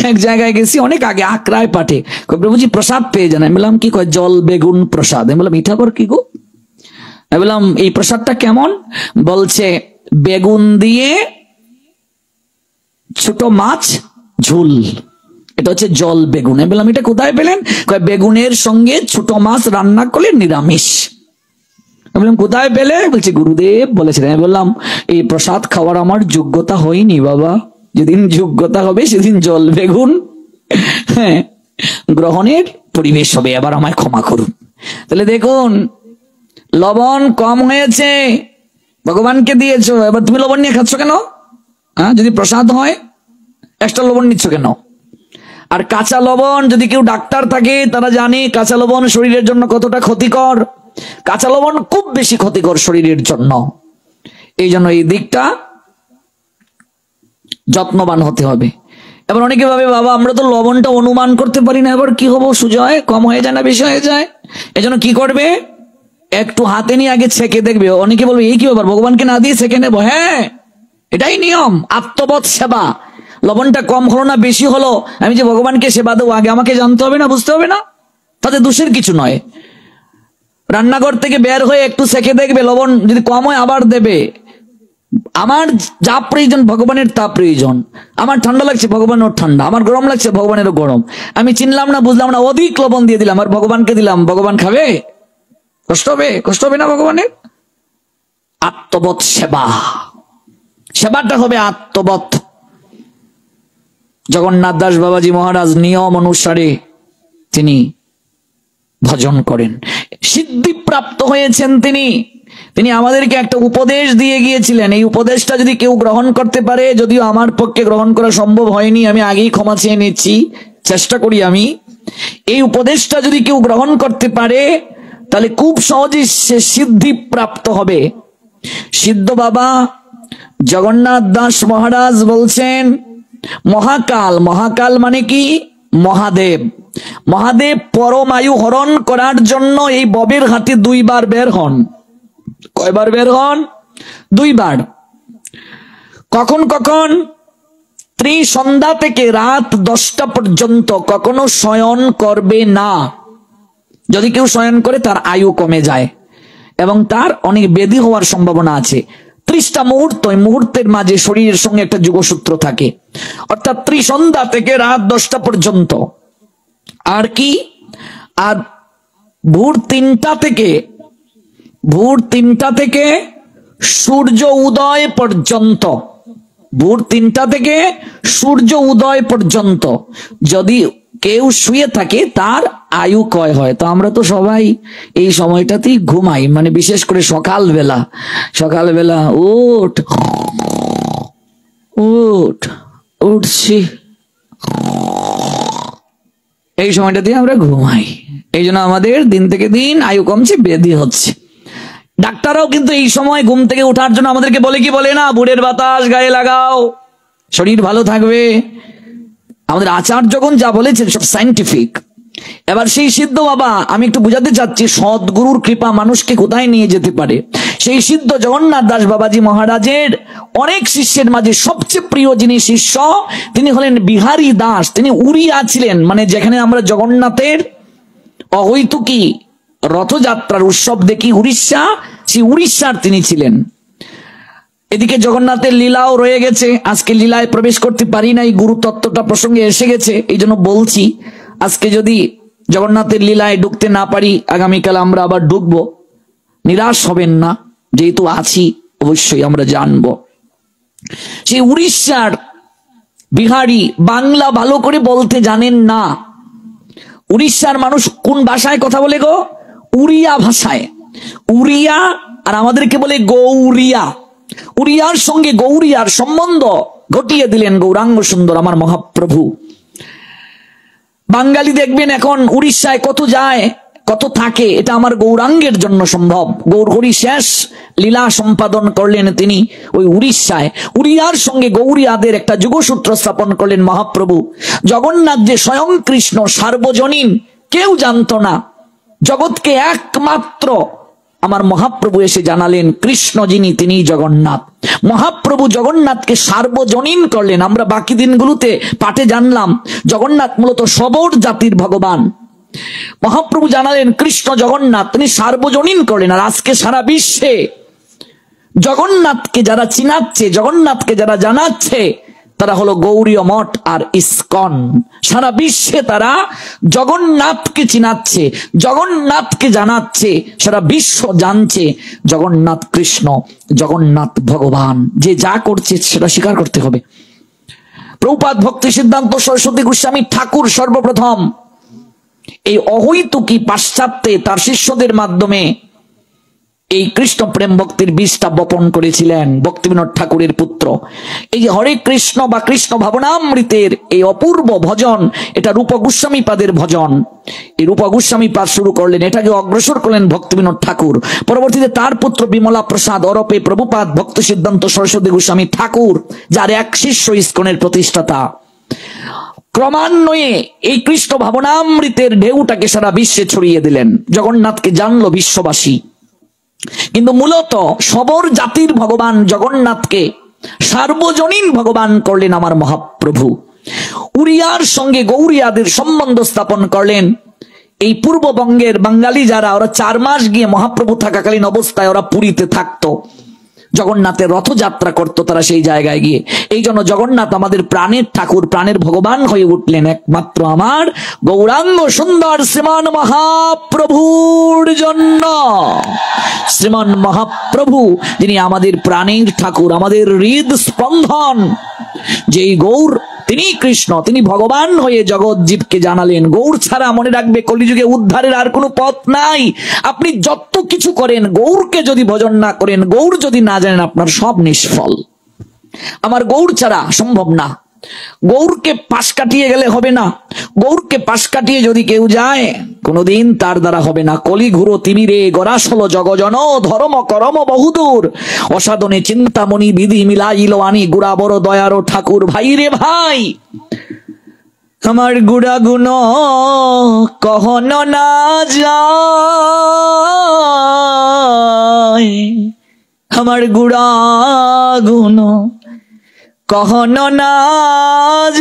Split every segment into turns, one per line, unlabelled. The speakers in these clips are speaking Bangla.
এক জায়গায় গেছি অনেক আগে, আকরায় পাঠে, প্রভুজি প্রসাদ পেয়ে যান। আমি বললাম কি কয়? জল বেগুন প্রসাদ। আমি বললাম মিঠা কর কি গো? আমি বললাম এই প্রসাদটা কেমন? বলছে বেগুন দিয়ে ছোট মাছ ঝুল, এটা হচ্ছে জল বেগুন। আমি বললাম এটা কোথায় পেলেন? কয় বেগুনের সঙ্গে ছোট মাছ রান্না করলে নিরামিষ। আমি বললাম কোথায় পেলে? বলছে গুরুদেব বলেছিলেন। আমি বললাম এই প্রসাদ খাওয়ার আমার যোগ্যতা হয়নি বাবা, যেদিন যোগ্যতা হবে সেদিন জল বেগুন হ্যাঁ গ্রহণের পরিবেশ হবে, এবার আমায় ক্ষমা করুন। তাহলে দেখুন লবণ কম হয়েছে, ভগবানকে দিয়েছো, এবার তুমি লবণ নিয়ে খাচ্ছ কেন? হ্যাঁ, যদি প্রসাদ হয় এক্সট্রা লবণ নিচ্ছ কেন? আর কাঁচা লবণ, যদি কেউ ডাক্তার থাকে তারা জানে কাঁচা লবণ শরীরের জন্য কতটা ক্ষতিকর। কাঁচা লবণ খুব বেশি ক্ষতিকর শরীরের জন্য। এই জন্য এই দিকটা যত্নবান হতে হবে। এবার অনেকে ভাবে বাবা আমরা তো লবণটা অনুমান করতে পারি না, এবার কি হবো? সুজয় কম হয়ে যায় না বেশি হয়ে যায়? এই জন্য কি করবে? একটু হাতে নিয়ে আগে ছেঁকে দেখবে। অনেকে বলবে এই কি ব্যাপার, ভগবানকে না দিয়ে ছেঁকে নেবো? হ্যাঁ, এটাই নিয়ম, আত্মবৎ সেবা। লবণটা কম হলো না বেশি হলো, আমি যে ভগবানকে সেবা দেবো আগে আমাকে জানতে হবে না, বুঝতে হবে না? তাতে দোষের কিছু নয়। রান্নাঘর থেকে বের হয়ে একটু ছেঁকে দেখবে, লবণ যদি কম হয় আবার দেবে। আমার যা প্রয়োজন ভগবানের তা প্রয়োজন। আমার ঠান্ডা লাগছে ভগবানের ঠান্ডা, আমার গরম লাগছে ভগবানেরও গরম। আমি চিনলাম না বুঝলাম না অধিক লবণ দিয়ে দিলাম আর ভগবানকে দিলাম, ভগবান খাবে? কষ্ট হবে? কষ্ট হবে না ভগবানের? আত্মবৎ সেবা, সেবাটা হবে আত্মবৎ। জগন্নাথ দাস বাবাজি মহারাজ নিয়ম অনুসারে তিনি ভজন করেন, সিদ্ধি প্রাপ্ত হয়েছেন তিনি। তিনি আমাদেরকে একটা উপদেশ দিয়ে গিয়েছিলেন, এই উপদেশটা যদি কেউ গ্রহণ করতে পারে, যদিও আমার পক্ষে গ্রহণ করা সম্ভব হয়নি, আমি আগেই ক্ষমা চেয়ে নিচ্ছি, চেষ্টা করি আমি। এই উপদেশটা যদি কেউ গ্রহণ করতে পারে তাহলে খুব সহজেই সে সিদ্ধি প্রাপ্ত হবে। সিদ্ধ বাবা জগন্নাথ দাস মহারাজ বলছেন মহাকাল, মহাকাল মানে কি? মহাদেব। মহাদেব পরমায়ু হরণ করার জন্য এই ববের হাতে 2 বার বের হন। কয়বার বের হন? 2 বার। কখন কখন? ত্রিসন্ধ্যা থেকে রাত 10টা পর্যন্ত কখনো শয়ন করবে না। যদি কেউ শয়ন করে তার আয়ু কমে যায় এবং তার অনেক ব্যাধি হওয়ার সম্ভাবনা আছে। 30টা মুহূর্ত, এই মুহূর্তের মাঝে শরীরের সঙ্গে একটা যোগসূত্র থাকে, অর্থাৎ ত্রিসন্ধ্যা থেকে রাত 10টা পর্যন্ত। আর কি? আর ভোর 3টা থেকে সূর্য উদয় পর্যন্ত, ভোর 3টা থেকে সূর্য উদয় পর্যন্ত যদি কেউ শুয়ে থাকে তার আয়ু ক্ষয় হয়। তো আমরা তো সবাই এই সময়টাতেই ঘুমাই, মানে বিশেষ করে সকালবেলা। সকালবেলা উঠ উঠ উঠছি, এই সময়টাতে আমরা ঘুমাই। এই জন্য আমাদের দিন থেকে দিন আয়ু কমছে, ব্যাধি হচ্ছে। ডাক্তাররাও কিন্তু এই সময় ঘুম থেকে ওঠার জন্য আমাদেরকে বলে কি বলে না? ভোরের বাতাস গায়ে লাগাও, শরীর ভালো থাকবে। আমাদের আচার্যগণ যা বলেছেন সব সায়েন্টিফিক। এবার সেই সিদ্ধ বাবা, আমি একটু বুঝাতে চাচ্ছি সদ্গুরুর কৃপা মানুষকে কোথায় নিয়ে যেতে পারে। সেই সিদ্ধ জগন্নাথ দাস বাবাজি মহারাজের অনেক শিষ্যের মাঝে সবচেয়ে প্রিয় যিনি শিষ্য তিনি হলেন বিহারী দাস। তিনি উড়িয়া ছিলেন, মানে যেখানে আমরা জগন্নাথের অহৈতুকী রথযাত্রার উৎসব দেখি উড়িষ্যা, সেই উড়িষ্যার তিনি ছিলেন। এদিকে জগন্নাথের লীলাও রয়ে গেছে, আজকে লীলায় প্রবেশ করতে পারি নাই, গুরু তত্ত্বটা প্রসঙ্গে এসে গেছে এই জন্য বলছি। আজকে যদি জগন্নাথের লীলায় ঢুকতে না পারি, আগামীকাল আমরা আবার ঢুকবো, নিরাশ হবেন না, যেহেতু আছি অবশ্যই আমরা জানবো। সেই উড়িষ্যার বিহারী বাংলা ভালো করে বলতে জানেন না। উড়িষ্যার মানুষ কোন ভাষায় কথা বলে গো? উড়িয়া ভাষায়। উড়িয়া আর আমাদেরকে বলে গৌরিয়া। উড়িয়ার সঙ্গে গৌরিয়ার সম্বন্ধ ঘটিয়ে দিলেন গৌরাঙ্গ সুন্দর আমার মহাপ্রভু। বাঙালি দেখবেন এখন উড়িষ্যায় কত যায় কত থাকে, এটা আমার গৌরাঙ্গের জন্য সম্ভব। গৌরহরি শেষ লীলা সম্পাদন করলেন তিনি ওই উড়িষ্যায়। উড়িয়ার সঙ্গে গৌরিয়াদের একটা যুগসূত্র স্থাপন করলেন মহাপ্রভু। জগন্নাথ যে স্বয়ং কৃষ্ণ সার্বজনীন, কেউ জানতো না। জগৎকে একমাত্র আমার মহাপ্রভু এসে জানালেন কৃষ্ণ যিনি তিনি জগন্নাথ। মহাপ্রভু জগন্নাথকে সার্বজনীন করলেন। আমরা বাকি দিনগুলোতে পাঠে জানলাম জগন্নাথ মূলত সবর জাতির ভগবান। মহাপ্রভু জানালেন কৃষ্ণ জগন্নাথ, তিনি সার্বজনীন করলেন। আর আজকে সারা বিশ্বে জগন্নাথকে যারা চিনাচ্ছে, জগন্নাথকে যারা জানাচ্ছে, তারা হলো গৌরীয় মঠ আর ইস্কন। সারা বিশ্বে তারা জগন্নাথকে চিনাচ্ছে, জগন্নাথকে জানাচ্ছে, সারা বিশ্ব জানছে জগন্নাথ কৃষ্ণ, জগন্নাথ ভগবান। যে যা করছে সেটা স্বীকার করতে হবে। প্রভুপাদ ভক্তি সিদ্ধান্ত সরস্বতী গোস্বামী ঠাকুর সর্বপ্রথম এই অহৈতুকী পাশ্চাত্যে তার শিষ্যদের মাধ্যমে এই কৃষ্ণ প্রেম ভক্তির বীজটা বপন করেছিলেন। ভক্তিবিনোদ ঠাকুরের পুত্র। এই যে হরে কৃষ্ণ বা কৃষ্ণ ভাবনামৃতের এই অপূর্ব ভজন, এটা রূপ গোস্বামী পাদের ভজন। এই রূপ গোস্বামী পাদ শুরু করলেন, এটাকে অগ্রসর করলেন ভক্তিবিনোদ ঠাকুর। পরবর্তীতে তার পুত্র বিমলা প্রসাদ অরপে প্রভুপাদ ভক্তি সিদ্ধান্ত সরস্বতী গোস্বামী ঠাকুর, যার এক শিষ্য ইস্কনের প্রতিষ্ঠাতা, ক্রমান্বয়ে এই কৃষ্ণ ভাবনামৃতের ঢেউটাকে সারা বিশ্বে ছড়িয়ে দিলেন। জগন্নাথকে জানলো বিশ্ববাসী। কিন্তু মূলত সবর জাতির ভগবান জগন্নাথকে সার্বজনীন ভগবান করলেন আমার মহাপ্রভু। উড়িয়ার সঙ্গে গৌরিয়াদের সম্বন্ধ স্থাপন করলেন। এই পূর্ববঙ্গের বাঙালি যারা, ওরা 4 মাস গিয়ে মহাপ্রভু থাকাকালীন অবস্থায় ওরা পুরীতে থাকতো, জগন্নাথের রথযাত্রা করত তারা সেই জায়গায় গিয়ে। এই জন্য জগন্নাথ আমাদের প্রাণের ঠাকুর, প্রাণের ভগবান হয়ে উঠলেন একমাত্র আমার গৌরাঙ্গ সুন্দর শ্রীমান মহাপ্রভুর জন্য। শ্রীমান মহাপ্রভু যিনি আমাদের প্রাণের ঠাকুর, আমাদের হৃদ স্পন্দন, যেই গৌর তিনি কৃষ্ণ, তিনি ভগবান হয়ে জগৎ জীবকে জানালেন। গৌর ছাড়া মনে রাখবে কলিযুগে উদ্ধারের আর কোনো পথ নাই। আপনি যত কিছু করেন, গৌরকে যদি ভজন না করেন, গৌর যদি না জানেন, আপনার সব নিষ্ফল। আমার গৌর ছাড়া সম্ভব না। গৌরকে পাশ কাটিয়ে গেলে হবে না। গৌরকে পাশ কাটিয়ে যদি কেউ যায়, কোনোদিন তার দ্বারা হবে না। কলি ঘুরো তিমিরে গরাসল জগজন, ধর্ম করম বহুদূর, অসাধনে চিন্তামণি বিধি মিলাইল আনি, গুড়া বড় দয়ারো ঠাকুর ভাই রে ভাই। আমার গুড়া গুণ কহন না যায়, আমার গুড়া গুণ কহন না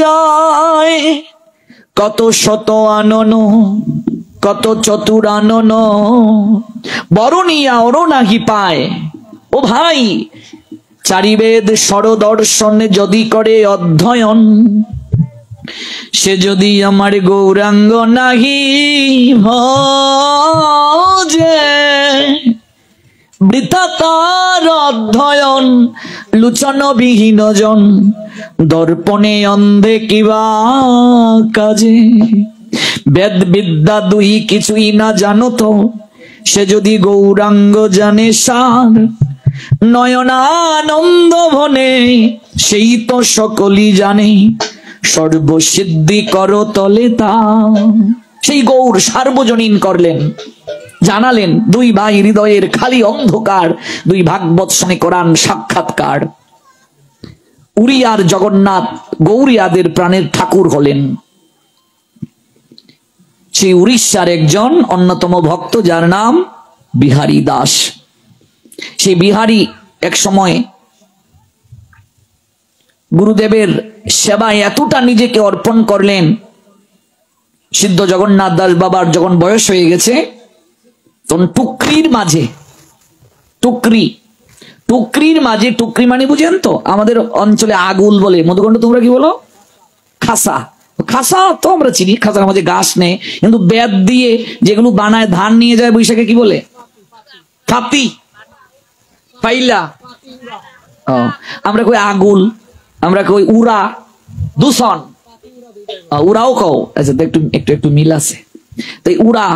যায়, কত শত আনন কত চতুর আনন, বরণিয়া ওর নাহি পায়। ও ভাই, চারিবেদ সরদর্শন যদি করে অধ্যয়ন, সে যদি আমার গৌরাঙ্গ নাহি ভজে, বৃথা তার অধ্যয়ন, লুচন বিহীন জন, দর্পণে অন্ধে কিবা কাজে। বেদ বিদ্যা দুই কিছুই না জানো তো, সে যদি গৌরাঙ্গ জানে সার, নয়নানন্দ ভনে সেই তো সকলই জানে, সর্বসিদ্ধি কর তলে তা। সেই গৌর সার্বজনীন করলেন, জানালেন। 2 ভাই হৃদয়ের খালি অন্ধকার, 2 ভাগবত শুনে কোরআন সাক্ষাৎকার। উড়িয়ার জগন্নাথ গৌরিয়াদের প্রাণের ঠাকুর হলেন। সেই উড়িষ্যার একজন অন্যতম ভক্ত, যার নাম বিহারী দাস। সেই বিহারী এক সময় গুরুদেবের সেবায় এতটা নিজেকে অর্পণ করলেন, সিদ্ধ জগন্নাথ দাস বাবার যখন বয়স হয়ে গেছে, তখন টুকরির মাঝে, টুকরির মাঝে, টুকরি মানে বুঝেন তো, আমাদের অঞ্চলে আগুল বলে, মধুকণ্ঠ তোমরা কি বলো? খাসা। খাসা তো আমরা চিনি, খাসার মাঝে গাছ নেই, কিন্তু বেত দিয়ে যেগুলো বানায়, ধান নিয়ে যায় বৈশাখে, কি বলে? ফাতি, পাইলা। আমরা কই আগুল, আমরা কই উড়া, দূষণ, উড়াও কও। আচ্ছা, একটু একটু একটু মিল আছে। তাই উড়া,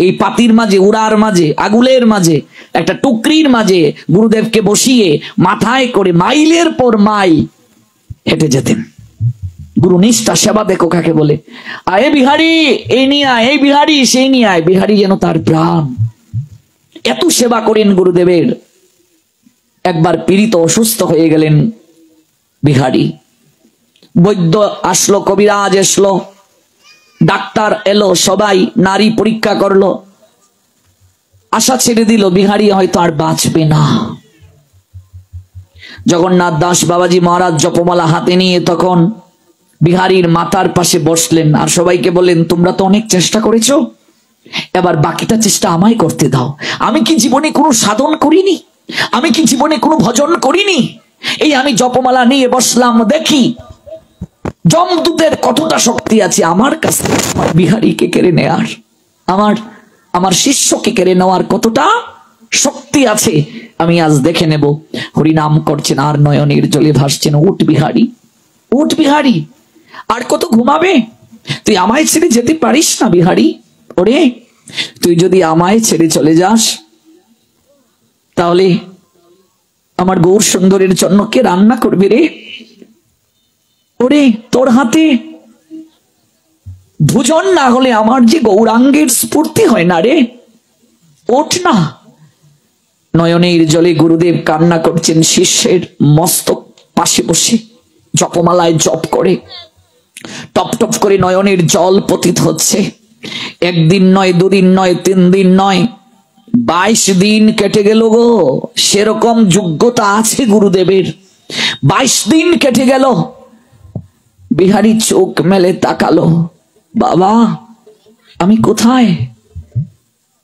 এই পাতির মাঝে, উড়ার মাঝে, আগুলের মাঝে, একটা টুকরির মাঝে গুরুদেবকে বসিয়ে মাথায় করে মাইলের পর মাইল হেঁটে যেতেন। গুরু নিষ্ঠা সেবা দেখো কাকে বলে। আয় বিহারি, এই নিয়ে আয়, এই বিহারি সেই নিয়ে আয়। বিহারি যেন তার প্রাণ। এত সেবা করেন গুরুদেবের। একবার পীড়িত অসুস্থ হয়ে গেলেন বিহারি। বৈদ্য আসলো, কবিরাজ আসলো, ডাক্তার এলো, সবাই নারী পরীক্ষা করলো। আশা ছেড়ে দিল, বিহারী হয়তো আর বাঁচবে না। জগন্নাথ দাস বাবাজি মহারাজ জপমালা হাতে নিয়ে তখন বিহারীর মাথার পাশে বসলেন আর সবাইকে বললেন, তোমরা তো অনেক চেষ্টা করেছো, এবার বাকিটা চেষ্টা আমায় করতে দাও। আমি কি জীবনে কোনো সাধন করিনি? আমি কি জীবনে কোনো ভজন করিনি? এই আমি জপমালা নিয়ে বসলাম, দেখি যমদূতের কতটা শক্তি আছে আমার কাছে আমার বিহারীকে কেড়ে নেয়ার, আমার শিষ্যকে কেড়ে নেওয়ার কতটা শক্তি আছে আমি আজ দেখে নেব। হরিনাম করছেন আর নয়নের জলে ভাসছেন, উঠ বিহারী, উঠ বিহারী, আর কত ঘুমাবে? তুই আমায় ছেড়ে যেতে পারিস না বিহারী। ওরে, তুই যদি আমায় ছেড়ে চলে যাস তাহলে আমার গৌর সুন্দরের জন্য কে রান্না করবে রে? ওরে, তোর হাতে ভোজন না হলে আমার যে গৌরাঙ্গের স্ফূর্তি হয় না রে, ওঠ না। নয়নের জলে গুরুদেব কান্না করছেন, শিষ্যের মস্তক পাশে বসে জপমালায় জপ করে টপ টপ করে নয়নের জল পতিত হচ্ছে। একদিন নয়, দুদিন নয়, 3 দিন নয়, 22 দিন কেটে গেল গো। সেরকম যোগ্যতা আছে গুরুদেবের। 22 দিন কেটে গেল। বিহারী চোখ মেলে তাকালো, বাবা আমি কোথায়?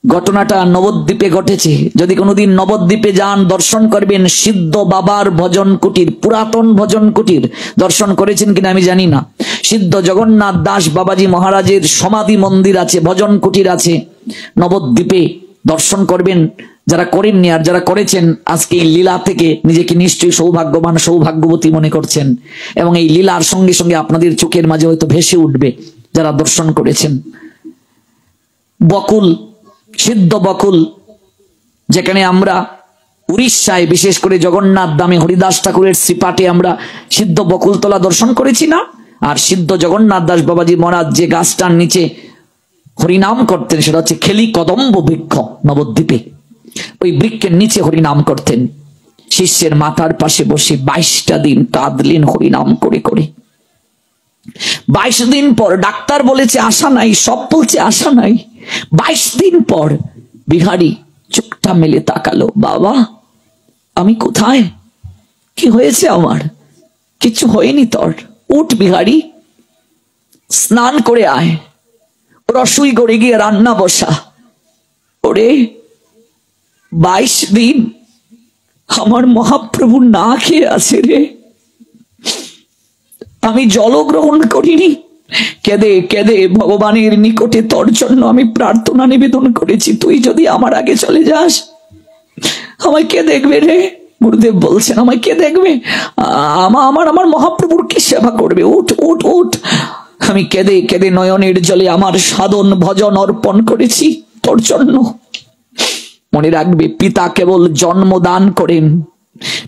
ঘটনাটা নবদ্বীপে ঘটেছে। যদি কোনোদিন নবদ্বীপে যান, দর্শন করবেন সিদ্ধ বাবার ভজন কুটির, পুরাতন ভজন কুটির। দর্শন করেছেন কিনা আমি জানি না। সিদ্ধ জগন্নাথ দাস বাবাজি মহারাজের সমাধি মন্দির আছে, ভজন কুটির আছে নবদ্বীপে, দর্শন করবেন যারা করেননি। আর যারা করেছেন আজকে এই লীলা থেকে নিজেকে নিশ্চয়ই সৌভাগ্যবান সৌভাগ্যবতী মনে করছেন, এবং এই লীলার সঙ্গে সঙ্গে আপনাদের চোখের মাঝে হয়তো ভেসে উঠবে যারা দর্শন করেছেন। বকুল, সিদ্ধ বকুল, যেখানে আমরা উড়িষ্যায় বিশেষ করে জগন্নাথ ধামে হরিদাস ঠাকুরের শ্রীপাঠে আমরা সিদ্ধ বকুলতলা দর্শন করেছি না? আর সিদ্ধ জগন্নাথ দাস বাবাজি মহারাজ যে গাছটার নিচে হরিনাম করতেন সেটা হচ্ছে খেলি কদম্ব বৃক্ষ নবদ্বীপে। ওই বৃক্ষের নিচে হরিনাম করতেন। শিষ্যের মাথার পাশে বসে 22টা দিন কাঁদলেন হরিনাম করে করে। 22 দিন পর ডাক্তার বলেছে আশা নাই, সব বলছে আশা নাই। 22 দিন পর বিহারী চোখটা মেলে তাকালো, বাবা আমি কোথায়? কি হয়েছে আমার? কিছু হয়নি তোর। উঠ বিহারী, স্নান করে আয়, রসুই গড়ে গিয়ে রান্না বসা। ওরে, 22 দিন আমার মহাপ্রভু না খেয়ে আছে রে, আমি জল গ্রহণ করিনি। কেঁদে কেঁদে ভগবানের নিকটে তোর জন্য আমি প্রার্থনা নিবেদন করেছি, তুই যদি আমার আগে চলে যাস আমায় কে দেখবে রে? গুরুদেব বলছেন আমায় কে দেখবে? আমার মহাপ্রভুর কি সেবা করবে? উঠ উঠ উঠ। আমি কেঁদে কেঁদে নয়নের জলে আমার সাধন ভজন অর্পণ করেছি তোর জন্য। মনে রাখবে, পিতা কেবল জন্ম দান করেন,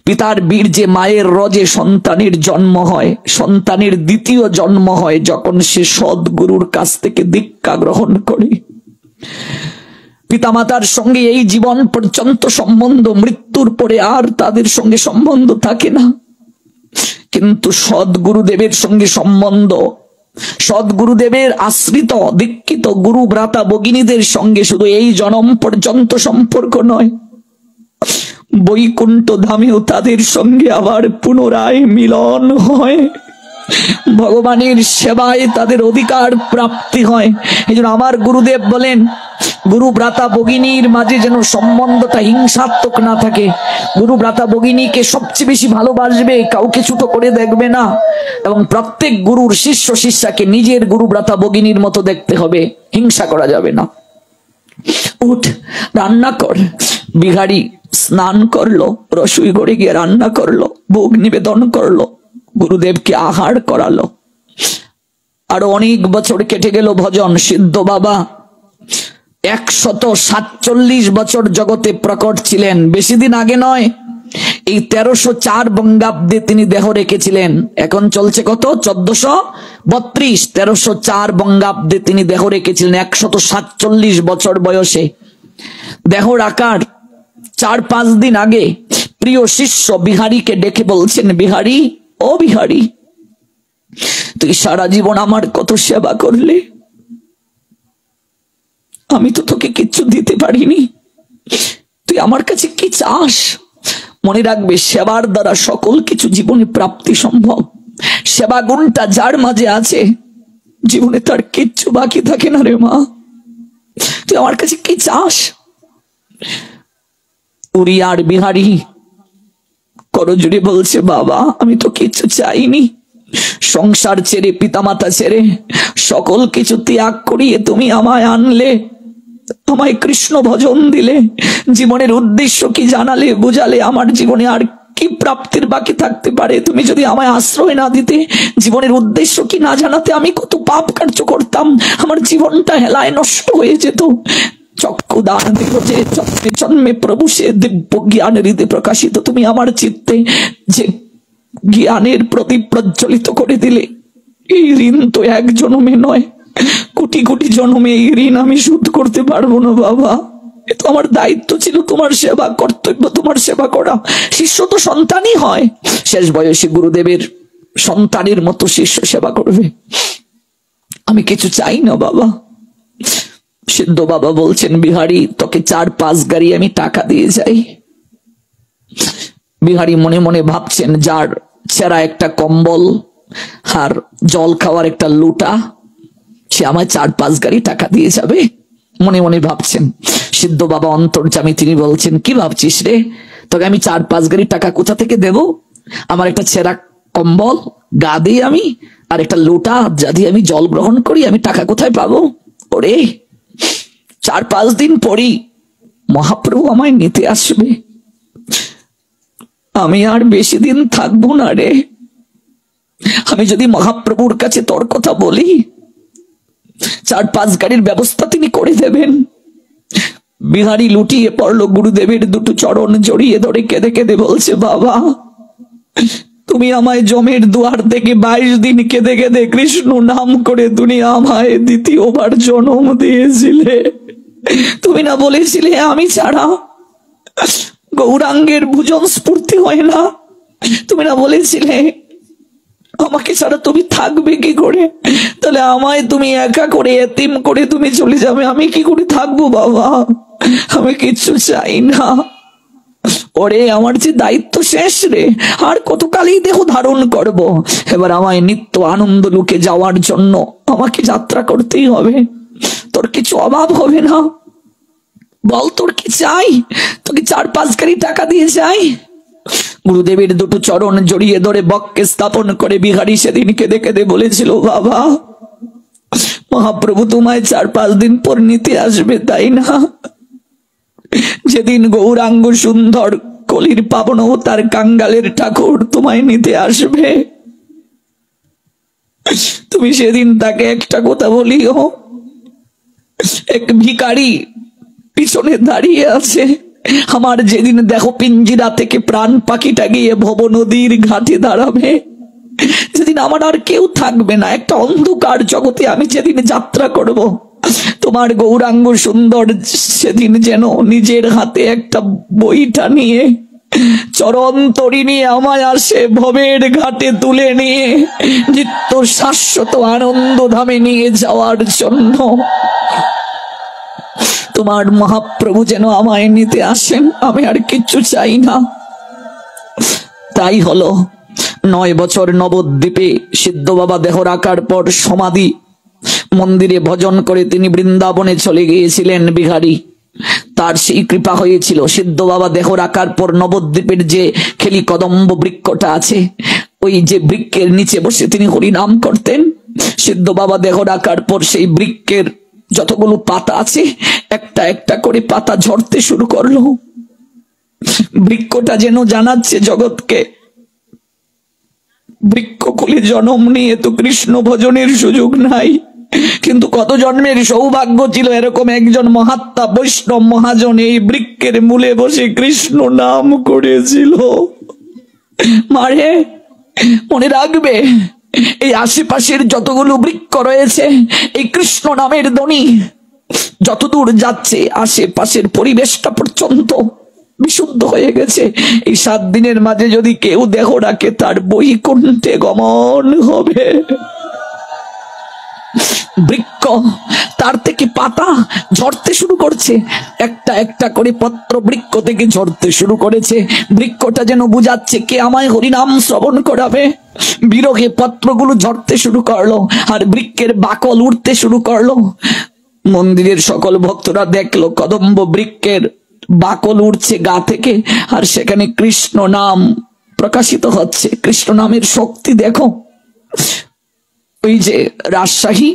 পিতার বীর্যে মায়ের রজে সন্তানের জন্ম হয়। সন্তানের দ্বিতীয় জন্ম হয় যখন সে সদ্গুরুর কাছ থেকে দীক্ষা গ্রহণ করে। পিতামাতার সঙ্গে এই জীবন পর্যন্ত সম্বন্ধ, মৃত্যুর পরে আর তাদের সঙ্গে সম্বন্ধ থাকে না, কিন্তু সদ্গুরুদেবের সঙ্গে সম্বন্ধ, সদ্গুরুদেবের আশ্রিত দীক্ষিত গুরু ভ্রাতা ভগিনীদের সঙ্গে শুধু এই জন্ম পর্যন্ত সম্পর্ক নয়, বৈকুণ্ঠ ধামেও তাদের সঙ্গে আবার পুনরায় মিলন হয়। ভগবানের সেবায় তাদের অধিকার প্রাপ্তি হয়। এই জন্য আমার গুরুদেব বলেন, গুরু ভ্রাতা ভগিনীর মাঝে যেন সম্বন্ধটা হিংসাত্মক না থাকে। গুরু ভ্রাতা ভগিনীকে সবচেয়ে বেশি ভালোবাসবে, কাউকে ছোট করে দেখবে না, এবং প্রত্যেক গুরুর শিষ্য শিষ্যাকে নিজের গুরু ভ্রাতা ভগিনীর মতো দেখতে হবে, হিংসা করা যাবে না। উঠ, রান্না কর। বিহারী স্নান করলো, রসুই গড়ে গিয়ে রান্না করলো, ভোগ নিবেদন করলো, গুরুদেবকে আহার করালো। আরো অনেক বছর কেটে গেল ভজন। সিদ্ধ বাবা 147 বছর জগতে প্রকট ছিলেন। বেশি দিন আগে নয়, এই 1304 বঙ্গাব্দে তিনি দেহ রেখেছিলেন। এখন চলছে কত? 1432। 1304 বঙ্গাব্দে তিনি দেহ রেখেছিলেন 147 বছর বয়সে। দেহ রাখার 4-5 দিন আগে প্রিয় শিষ্য বিহারীকে ডেকে বলছেন, বিহারী, ও বিহারী, তুই সারা জীবন আমার কত সেবা করলে, আমি তো তোকে কিচ্ছু দিতে পারিনি, তুই আমার কাছে কি চাস? মনে রাখবে, সেবার দ্বারা সকল কিছু জীবনে প্রাপ্তি সম্ভব। সেবা গুণটা যার মাঝে আছে, জীবনে তার কিচ্ছু বাকি থাকে না রে মা। তুই আমার কাছে কি চাস? উড়ি আর বিহারী করজোড়ে বলছে, বাবা আমি তো কিছু চাইনি। সংসার ছেড়ে, পিতামাতা ছেড়ে, সকল কিছু ত্যাগ করিয়ে তুমি আমায় আনলে, আমায় কৃষ্ণ ভজন দিলে, জীবনের উদ্দেশ্য কি জানালে, বুঝালে। আমার জীবনে আর কি প্রাপ্তির বাকি থাকতে পারে? তুমি যদি আমায় আশ্রয় না দিতে, জীবনের উদ্দেশ্য কি না জানাতে, আমি কত পাপ কার্য করতাম, আমার জীবনটা হেলায় নষ্ট হয়ে যেত। চক্ষু দান দিল যে, জন্মে জন্মে প্রভু সে দিব্য জ্ঞান হৃদয়ে প্রকাশিত। তুমি আমার চিত্তে যে জ্ঞানের প্রদীপ প্রজ্বলিত করে দিলে, এই ঋণ তো এক জন্মে নয়, কোটি কোটি জন্মে এই ঋণ আমি শোধ করতে পারবো না বাবা। এ তো আমার দায়িত্ব ছিল, তোমার সেবা, কর্তব্য তোমার সেবা করা। শিষ্য তো সন্তানই হয়, শেষ বয়সে গুরুদেবের সন্তানের মতো শিষ্য সেবা করবে। আমি কিছু চাই না বাবা। সিদ্ধ বাবা বলছেন, বিহারী তোকে 4-5 গাড়ি আমি টাকা দিয়ে যাই। বিহারী মনে মনে ভাবছেন, যার ছেঁড়া একটা কম্বল আর জল খাওয়ার একটা লুটা, সে আমায় 4-5 গাড়ি টাকা দিয়ে যাবে, মনে মনে ভাবছেন। সিদ্ধ বাবা অন্তর্যামী, তিনি বলছেন, কি ভাবছিস রে? তোকে আমি 4-5 গাড়ি টাকা কোথা থেকে দেব? আমার একটা ছেঁড়া কম্বল গা দিয়ে আমি, আর একটা লোটা যা দিয়ে আমি জল গ্রহণ করি, আমি টাকা কোথায় পাবো? ওরে, 4-5 দিন পরই মহাপ্রভু আমায় নিতে আসবে, আমি আর বেশি দিন থাকবো না রে। আমি যদি মহাপ্রভুর কাছে তোর কথা বলি, 4-5 গাড়ির ব্যবস্থা তিনি করে দেবেন। বিহারী লুটিয়ে পড়লো, গুরুদেবের দুটো চরণ জড়িয়ে ধরে কেঁদে কেঁদে বলছে, বাবা তুমি আমায় জমের দুয়ার থেকে 22 দিন কেঁদে কেঁদে কৃষ্ণ নাম করে তুমি আমায় দ্বিতীয়বার জন্ম দিয়েছিলে। তুমি না বলেছিলে আমি ছাড়া গৌরাঙ্গের ভুজন স্ফূর্তি হয় না? তুমি না বলেছিলে আমাকে ছাড়া তুমি থাকবে কি করে? তাহলে আমায় তুমি একা করে, এতিম করে তুমি চলে যাবে, আমি কি করে থাকবো বাবা? আমি কিচ্ছু চাই না। ওরে, আমার যে দায়িত্ব শেষ রে, আর কতকালই দেহ ধারণ করব। এবার আমায় নিত্য আনন্দ লোকে যাওয়ার জন্য আমাকে যাত্রা করতেই হবে। তোর কিছু অভাব হবে না, বল তোর কি চাই? তোকে 4-5 গাড়ি টাকা দিয়ে যাই। গুরুদেবের দুটো চরণ জড়িয়ে ধরে বক্ষে স্থাপন করে বিহারী সেদিন কেঁদে কেঁদে বলেছিল, বাবা মহাপ্রভু তোমায় 4-5 দিন পর নিতে আসবে, তাই না? যেদিন গৌরাঙ্গ সুন্দর কলির পাবন তার কাঙ্গালের ঠাকুর তোমায় নিতে আসবে, তুমি সেদিন তাকে একটা কথা বলিও, এক ভিখারি পিছনে দাঁড়িয়ে আছে, আমার যেদিন দেখো পিঞ্জিরা থেকে প্রাণ পাখিটা গিয়ে ভব নদীর ঘাটে দাঁড়াবে, যেদিন আমার আর কেউ থাকবে না, একটা অন্ধকার জগতে আমি যেদিন যাত্রা করব, তোমার গৌরাঙ্গ সুন্দর সেদিন যেন নিজের হাতে একটা বইটা নিয়ে চরণ তরি নিয়ে আমায় আসে ভবের ঘাটে তুলে নিয়ে নিত্য শাশ্বত আনন্দ ধামে নিয়ে যাওয়ার জন্য। তোমার মহাপ্রভু যেন আমায় নিতে আসেন, আমি আর কিচ্ছু চাই না। তাই হলো 9 বছর নবদ্বীপে সিদ্ধ বাবা দেহ রাখার পর সমাধি মন্দিরে ভজন করে তিনি বৃন্দাবনে চলে গিয়েছিলেন। বিহারী তার সেই কৃপা হয়েছিল, সিদ্ধ বাবা দেহ রাখার পর নবদ্বীপের যে খেলি কদম্ব বৃক্ষটা আছে, ওই যে বৃক্ষের নিচে বসে তিনি হরিনাম করতেন। সিদ্ধ বাবা দেহ রাখার পর সেই বৃক্ষের যতগুলো পাতা আছে, একটা একটা করে পাতা ঝরতে শুরু করলো। বৃক্ষটা যেন জানাচ্ছে জগৎকে, বৃক্ষ খুলে জন্ম নিয়ে তো কৃষ্ণ ভজনের সুযোগ নাই, কিন্তু কত জন্মের সৌভাগ্য ছিল এরকম একজন মহাত্মা বৈষ্ণব মহাজন এই বৃক্ষের মূলে বসে কৃষ্ণ নাম করেছিল। মারে, মনে রাখবে, এই আশেপাশের যতগুলো বৃক্ষ রয়েছে, এই কৃষ্ণ নামের ধ্বনি যতদূর যাচ্ছে আশেপাশের পরিবেশটা পর্যন্ত বিশুদ্ধ হয়ে গেছে। এই 7 দিনের মাঝে যদি কেউ দেহ রাখে, তার বৈকুণ্ঠে গমন হবে। বৃক্ষ তার থেকে পাতা ঝরতে শুরু করছে, একটা একটা করে পত্র বৃক্ষ থেকে ঝরতে শুরু করেছে। বৃক্ষটা যেন বুঝাচ্ছে কে আমায় হরিনাম শ্রবণ করাবে। বিরহে পত্রগুলো ঝরতে শুরু করলো আর বৃক্ষের বাকল উঠতে শুরু করলো। মন্দিরের সকল ভক্তরা দেখলো কদম্ব বৃক্ষের বাকল উঠছে গা থেকে, আর সেখানে কৃষ্ণ নাম প্রকাশিত হচ্ছে। কৃষ্ণ নামের শক্তি দেখো। ওই যে রাজশাহী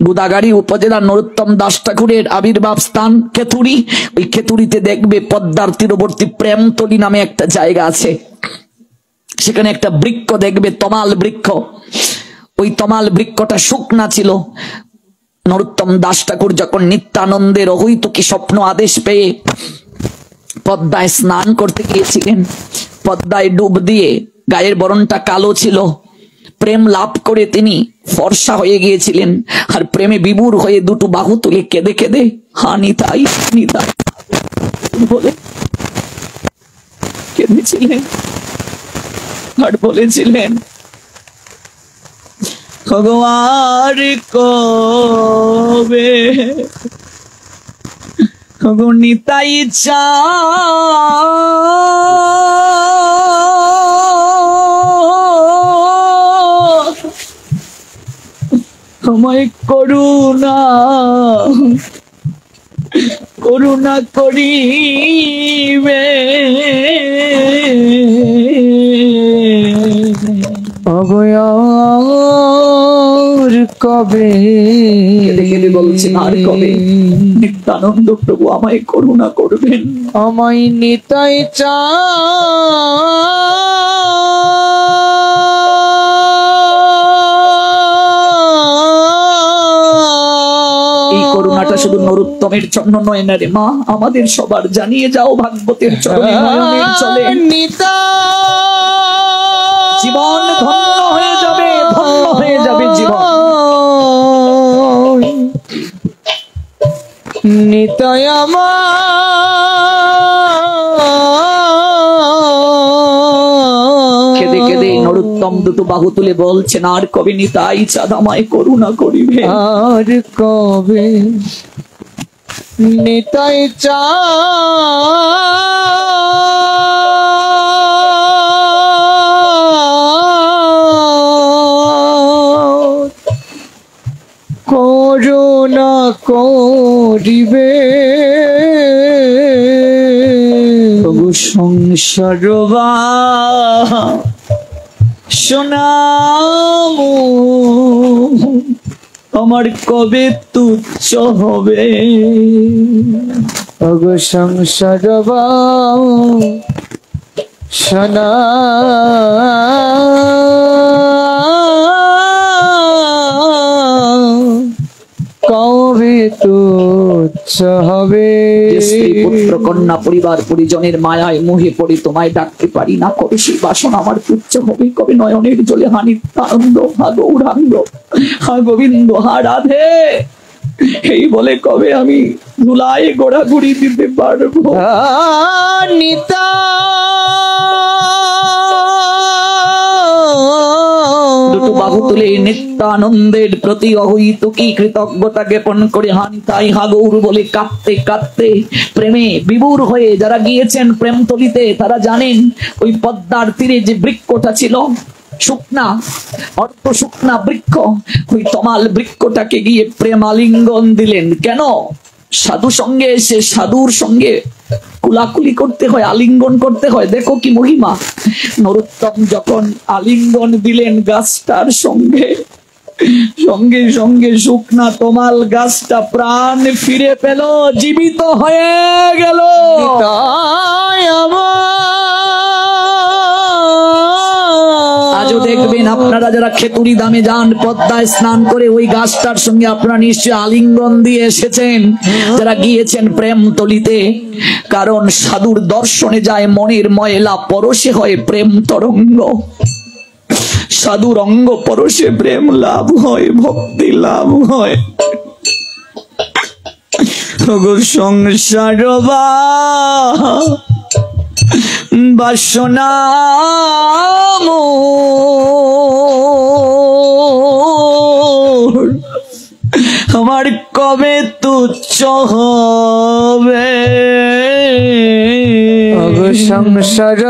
গোদাগাড়ি উপজেলা নরোত্তম দাস ঠাকুরের আবির্ভাব স্থান খেতুরি, ওই খেতুরিতে দেখবে পদ্মার তীরবর্তী প্রেমতলী নামে একটা জায়গা আছে। সেখানে একটা বৃক্ষ দেখবে, তমাল বৃক্ষ। ওই তমাল বৃক্ষটা শুকনা ছিল। নরোত্তম দাস ঠাকুর যখন নিত্যানন্দের অহৈতুকী স্বপ্ন আদেশ পেয়ে পদ্মায় স্নান করতে গিয়েছিলেন, পদ্মায় ডুব দিয়ে গায়ের বরণটা কালো ছিল, প্রেম লাভ করে তিনি ফর্সা হয়ে গিয়েছিলেন। আর প্রেমে বিভোর হয়ে দুটো বাহু তুলে কেঁদে কেঁদে হা নিতাই নিতাই বলে কেঁদেছিলেন আর বলেছিলেন, ভগবান কবে নিতাই চা আমায় করুণা করুণা করিবে
অবয়ার কবে
বলছেন আর কবে নিত্যানন্দ প্রভু আমায় করুণা করবেন,
আমায় নিতাই চা
করুণাটা শুধু নরোত্তমের জন্য নয় না রে মা, আমাদের সবার জানিয়ে যাও ভাগবতের চরণে নয়নের চলে জীবন ধন্য হয়ে যাবে, ধন্য হয়ে যাবে জীবন।
নিতাই
কেঁদে কেঁদে নরোত্তম দুটো বাহু তুলে বলছেন, আর কবে নিতাই চাঁদ আমায় করুণা করিবে,
আর কবে নিতাই চাঁদ করুণা করিবে
তবু সংসার শোনাম আমার কবে তুচ্ছ হবে,
অগো সংসার শোনা কবে তুচ্ছ হবে।
স্ত্রী পুত্র কন্যা পরিবার পরিজনের মায়ায় মোহে পড়ে তোমায় ডাকতে পারি না, কবে সেই বাসনা আমার তুচ্ছ হবে, কবে নয়নের জলে হা নিত্যানন্দ, হা গৌরাঙ্গ, হা গোবিন্দ, হা রাধে এই বলে কবে আমি ধুলায় গোড়াগুড়ি দিতে পারবো।
নিতা
দুটো বাহু তুলে নিত্যানন্দের প্রতি অহৈতুকী কৃতজ্ঞতা জ্ঞাপন করে হানিতাই হা গৌর বলে কাঁদতে কাঁদতে প্রেমে বিভোর হয়ে যারা গিয়েছেন প্রেমতলিতে তারা জানেন ওই পদ্মার তীরে যে বৃক্ষটা ছিল শুকনা, অর্থ শুকনা বৃক্ষ, ওই তমাল বৃক্ষটাকে গিয়ে প্রেম আলিঙ্গন দিলেন। কেন? সাধু সঙ্গে এসে সাধুর সঙ্গে কুলাকুলি করতে হয়, আলিঙ্গন করতে হয়। দেখো কি মহিমা। নরোত্তম যখন আলিঙ্গন দিলেন গাছটার সঙ্গে, সঙ্গে সঙ্গে শুকনা তমাল গাছটা প্রাণ ফিরে পেল, জীবিত হয়ে গেল। আজও দেখবেন আপনারা যারা খেতুরি দামে যান, পদ্মায় স্নান করে ওই গাছটার সঙ্গে আপনারা নিশ্চয় আলিঙ্গন দিয়ে এসেছেন যারা গিয়েছেন প্রেমতলিতে। কারণ সাধুর দর্শনে যায় মনের ময়লা, পরশে হয় প্রেম তরঙ্গ। সাধুর অঙ্গ পরশে প্রেম লাভ হয়, ভক্তি লাভ হয়। সংসার বাসনা আমার কবে তুচ্ছ হবে
অগো সংসার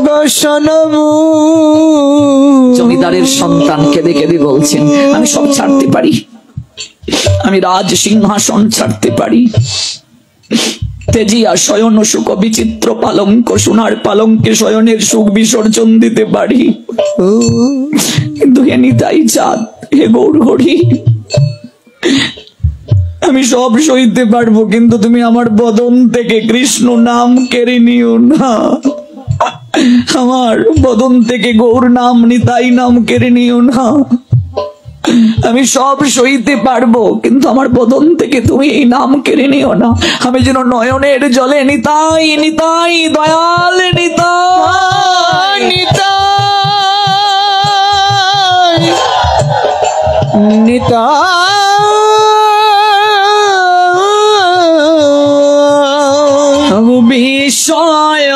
বাসনা
জমিদারের সন্তান কেঁদে কেঁদে বলছেন, আমি সব ছাড়তে পারি, আমি রাজ সিংহাসন ছাড়তে পারি, তেজিয়া শয়ন সুখ বিচিত্র পালঙ্ক সোনার পালঙ্কে শয়নের সুখ বিসর্জন দিতে পারি, কিন্তু হে নিতাই চাঁদ, হে গৌর হরি, আমি সব সইতে পারবো, কিন্তু তুমি আমার বদন থেকে কৃষ্ণ নাম কেড়ে নিও না, আমার বদন থেকে গৌর নাম নিতাই নাম কেড়ে নিও না। আমি সব সইতে পারবো, কিন্তু আমার বদন থেকে তুমি এই নাম কেড়ে নিও না। আমি যেন নয়নের জলে নিতাই নিতাই দয়াল নিতাই
নিতাই নিতাই
বিষয়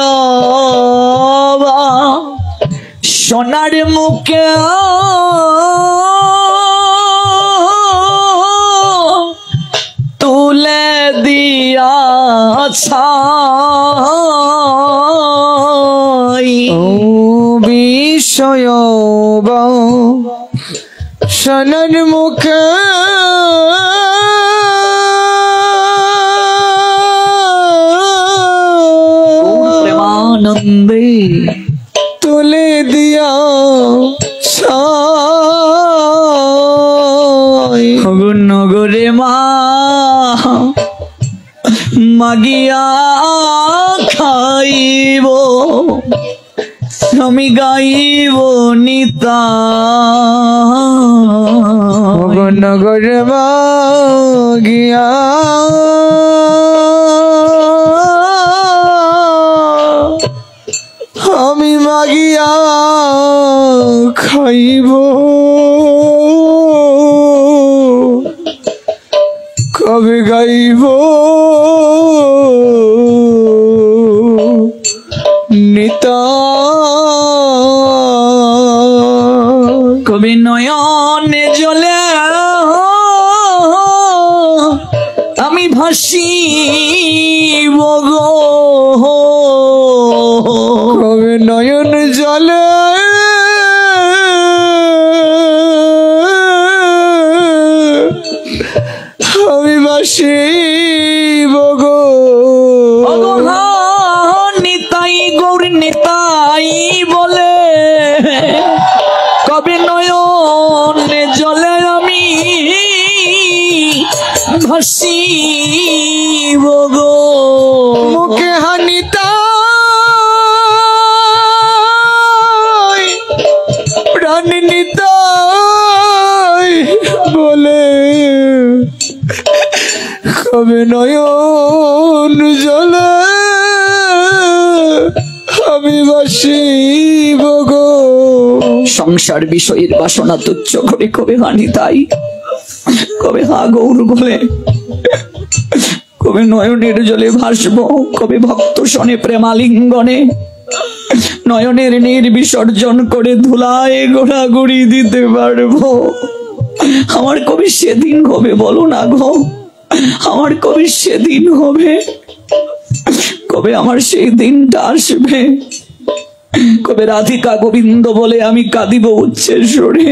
সোনার মুখে তুলে দিয়াছা
বিষয় সোনার মুখে
প্রেমানন্দে
তুলে দিয়া
নগরে মা মাগিয়া খাইব, আমি গাইব নিতা
নগর গিয়া আমি মাগিয়া খাইব, কবে গাইব নিতা
কবি নয়নে জলে আমি ভাসিব গো,
কবে নয়ন জলে আমি ভাসিব গো,
নিতাই গৌর নিতাই বলে কবে নয়নে জলে আমি ভাসিব গো,
মুখে হানিতা প্রাণ নিতাই বলে কবে নয়ন জলে আমি বাসিব গো।
সংসার বিষয়ের বাসনা তুচ্ছ করে কবে হানি তাই, কবে হা গৌর বলে, কবে নয়নের জলে ভাসবো, কবে ভক্ত শনে প্রেমালিঙ্গনে নয়নের নীর বিসর্জন করে ধুলায় গোড়াগুড়ি দিতে পারবো। আমার কবে সেদিন হবে বলো না গো, আমার কবে সেদিন হবে, কবে আমার সেই দিনটা আসবে, কবে রাধিকা গোবিন্দ বলে আমি কাঁদিব উচ্চের স্বরে,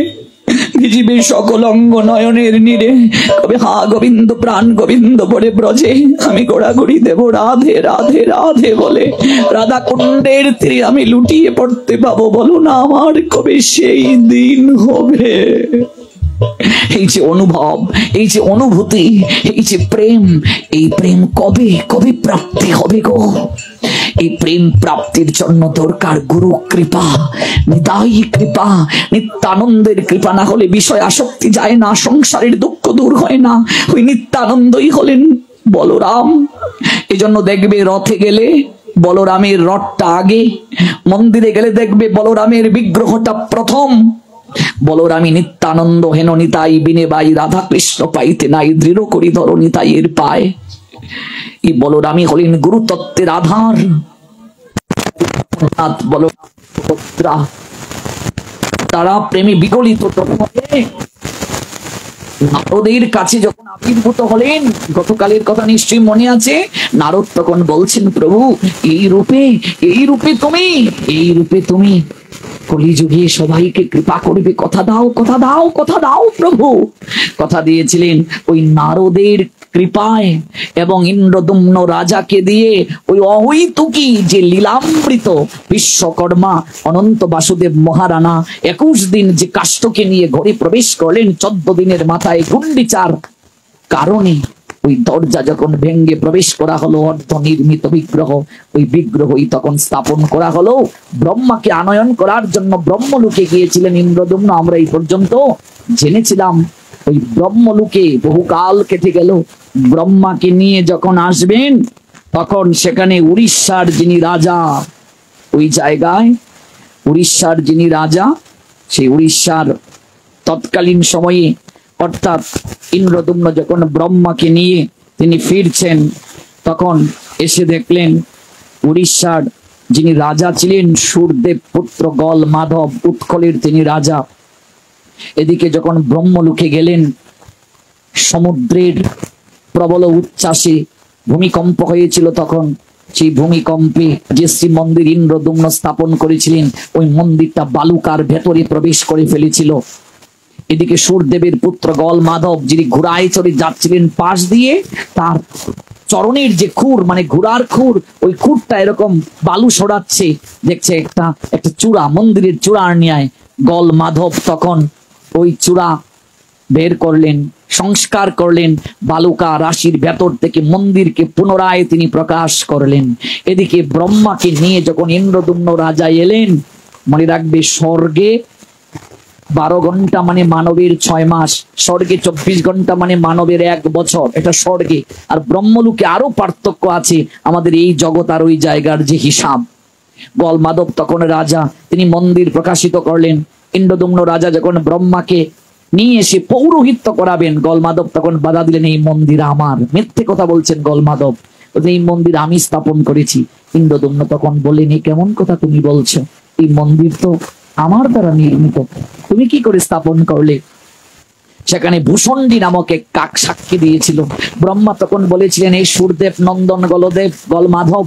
ভিজিবে সকল অঙ্গ নয়নের নীরে, কবে হা গোবিন্দ প্রাণ গোবিন্দ বলে ব্রজে আমি গোড়াগুড়ি দেব রাধে রাধে রাধে বলে, রাধা কুণ্ডের তীরে আমি লুটিয়ে পড়তে পাবো বলো না, আমার কবে সেই দিন হবে। এই যে অনুভব, এই যে অনুভূতি, এই যে প্রেম, এই প্রেম কবে কবে প্রাপ্তি হবে গো? এই প্রেম প্রাপ্তির জন্য দরকার গুরু কৃপা, নিতাই কৃপা, নিত্যানন্দের কৃপা না হলে বিষয় আসক্তি যায় না, সংসারের দুঃখ দূর হয় না। ওই নিত্যানন্দই হলেন বলরাম। এজন্য দেখবে রথে গেলে বলরামের রথটা আগে, মন্দিরে গেলে দেখবে বলরামের বিগ্রহটা প্রথম। বলরামী নিত্যানন্দ হেন নিতাই বিনে বাই রাধা কৃষ্ণ পাইতে নাই, দৃঢ় করি ধর নিতাইয়ের পায়। এই বলরামই হলেন গুরুতত্ত্বের আধার। বলরাম সুভদ্রা তারা প্রেমে বিগলিত হয়ে নারদের কাছে যখন আবির্ভূত হলেন, গতকালের কথা নিশ্চয়ই মনে আছে, নারদ তখন বলছেন, প্রভু এই রূপে তুমি কলিযুগে সবাইকে কৃপা করবে, কথা দাও প্রভু। কথা দিয়েছিলেন। ওই নারদের কৃপায় এবং ইন্দ্রদম্ন রাজাকে দিয়ে ওই অহৈতুকী যে লীলামৃত বিশ্বকর্মা অনন্ত বাসুদেব মহারানা 21 দিন যে কাষ্ঠকে নিয়ে ঘরে প্রবেশ করলেন, 14 দিনের মাথায় গুন্ডিচার কারণে ওই দরজা যখন ভেঙ্গে প্রবেশ করা হলো, অর্ধ নির্মিত বিগ্রহ, ওই বিগ্রহই তখন স্থাপন করা হলো। ব্রহ্মাকে আনয়ন করার জন্য ব্রহ্মলোকে গিয়েছিলেন ইন্দ্রদম্ন, আমরা এই পর্যন্ত জেনেছিলাম। ওই ব্রহ্মলোকে বহুকাল কেটে গেল, ব্রহ্মাকে নিয়ে যখন আসবেন তখন সেখানে উড়িষ্যার যিনি রাজা, ওই জায়গায় উড়িষ্যার যিনি রাজা, সেই উড়িষ্যার তৎকালীন সময়ে অর্থাৎ ইন্দ্রদম্ন যখন ব্রহ্মাকে নিয়ে তিনি ফিরছেন, তখন এসে দেখলেন উড়িষ্যার যিনি রাজা ছিলেন সূরদেব পুত্র গল মাধব, উৎকলের তিনি রাজা। এদিকে যখন ব্রহ্মলোকে গেলেন, সমুদ্রের প্রবল উচ্ছ্বাসে ভূমিকম্প হয়েছিল, তখন সেই ভূমিকম্পে যে শ্রী মন্দির ইন্দ্রদম্ন স্থাপন করেছিলেন, ওই মন্দিরটা বালুকার ভেতরে প্রবেশ করে ফেলেছিল। এদিকে সূরদেবের পুত্র গল মাধব যিনি ঘোড়ায় চড়ে যাচ্ছিলেন, পাশ দিয়ে তার চরণের যে খুর, মানে ঘোড়ার খুর, ওই খুরটা এরকম বালু সরাচ্ছে, দেখছে একটা চূড়া, মন্দিরের চূড়ার ন্যায়। গল মাধব তখন ওই চূড়া বের করলেন, সংস্কার করলেন, বালুকা রাশির ভেতর থেকে মন্দিরকে পুনরায় তিনি প্রকাশ করলেন। এদিকে ব্রহ্মাকে নিয়ে যখন ইন্দ্রদম্ন রাজা এলেন, মনে রাখবে স্বর্গে 12 ঘন্টা মানে মানবের 6 মাস, স্বর্গে 24 ঘন্টা মানে মানবের 1 বছর, এটা স্বর্গে। আর ব্রহ্মলোকে আরো পার্থক্য আছে আমাদের এই জগৎ আর ওই জায়গার যে হিসাব। গল মাধব তখন রাজা, তিনি মন্দির প্রকাশিত করলেন। ইন্দ্রদম্ন রাজা যখন ব্রহ্মাকে নিয়ে এসে পৌরোহিত্য করাবেন, গল মাধব তখন বাধা দিলেন, এই মন্দির আমার। মিথ্যে কথা বলছেন গল মাধব, এই মন্দির আমি স্থাপন করেছি। ইন্দ্রদম্ন তখন বললেন, এই কেমন কথা তুমি বলছো, এই মন্দির তো আমার দ্বারা নির্মিত, তুমি কি করে স্থাপন করলে? সেখানে ভূষণ্ডী নামক এক কাক সাক্ষী দিয়েছিল। ব্রহ্মা তখন বলেছিলেন, এই সূরদেব নন্দন গলদেব গল মাধব,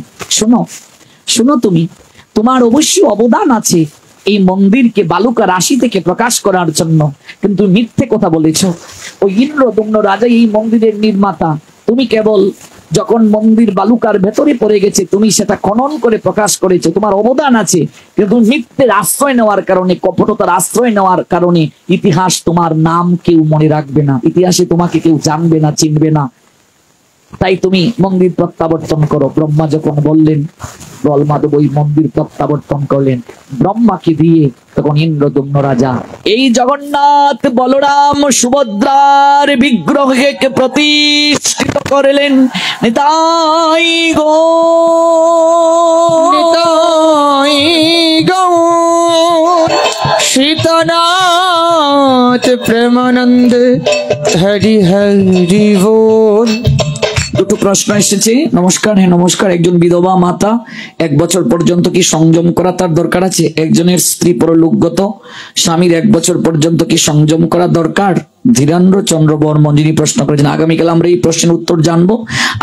শোনো তুমি, তোমার অবশ্যই অবদান আছে এই মন্দিরকে বালুকা রাশি থেকে প্রকাশ করার জন্য, কিন্তু মিথ্যে কথা বলেছো। ওই ইন্দ্রদম্ন রাজা এই মন্দিরের নির্মাতা, তুমি কেবল যখন মন্দির বালুকার ভেতরে পড়ে গেছে তুমি সেটা খনন করে প্রকাশ করেছো, তোমার অবদান আছে, কিন্তু মিথ্যের আশ্রয় নেওয়ার কারণে, কপটতার আশ্রয় নেওয়ার কারণে ইতিহাস তোমার নাম কেউ মনে রাখবে না, ইতিহাসে তোমাকে কেউ জানবে না, চিনবে না, তাই তুমি মন্দির প্রত্যাবর্তন করো। ব্রহ্মা যখন বললেন, গল মাধব ওই মন্দির প্রত্যাবর্তন করলেন ব্রহ্মাকে দিয়ে। তখন ইন্দ্রদম্ন রাজা এই জগন্নাথ বলরাম সুভদ্রার বিগ্রহকে প্রতিষ্ঠিত করলেন। নিতাই
গৌর সীতানাথ প্রেমানন্দ হরি হরি বল।
দুটো প্রশ্ন এসেছে। নমস্কার। হ্যাঁ নমস্কার। একজন বিধবা মাতা 1 বছর পর্যন্ত কি সংযম করা তার দরকার আছে? একজনের স্ত্রী পরলোকগত, স্বামীর 1 বছর পর্যন্ত কি সংযম করা দরকার? ধীরেন্দ্র চন্দ্র বর্মন যিনি প্রশ্ন করেছেন, আগামীকাল আমরা এই প্রশ্নের উত্তর জানবো।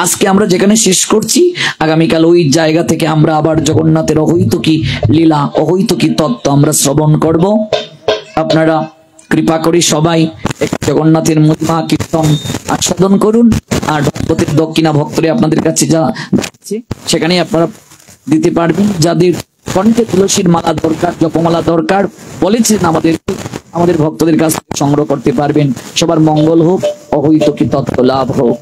আজকে আমরা যেখানে শেষ করছি, আগামীকাল ওই জায়গা থেকে আমরা আবার জগন্নাথের অহৈতুকী লীলা, অহৈতুকী তত্ত্ব আমরা শ্রবণ করব। আপনারা কৃপা করি সবাই জগন্নাথের মহিমা কীর্তন আস্বাদন করুন। আর ভক্তের দক্ষিণা ভক্তরে আপনাদের কাছে যা যাচ্ছে সেখানে আপনারা দিতে পারবেন। যাদের কণ্ঠে তুলসীর মালা দরকার, জপমালা দরকার বলেছেন আমাদের ভক্তদের কাছ থেকে সংগ্রহ করতে পারবেন। সবার মঙ্গল হোক, অহৈতুকী তত্ত্ব লাভ হোক।